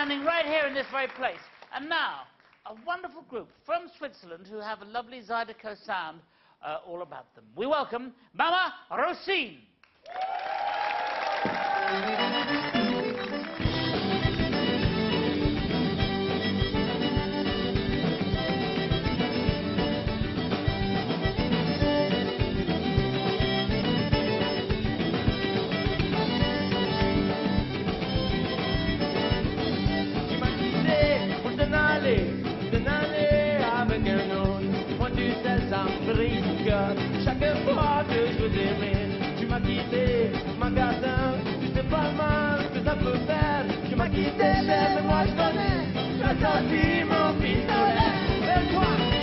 standing right here in this very place. And now, a wonderful group from Switzerland who have a lovely Zydeco sound all about them. We welcome Mama Rosin. Chaque fois que je t'aimais, tu m'as quitté, magasin, tu sais pas le mal que ça peut faire. Tu m'as quitté, j'aime, moi je connais, tu as sorti mon pistolet, et toi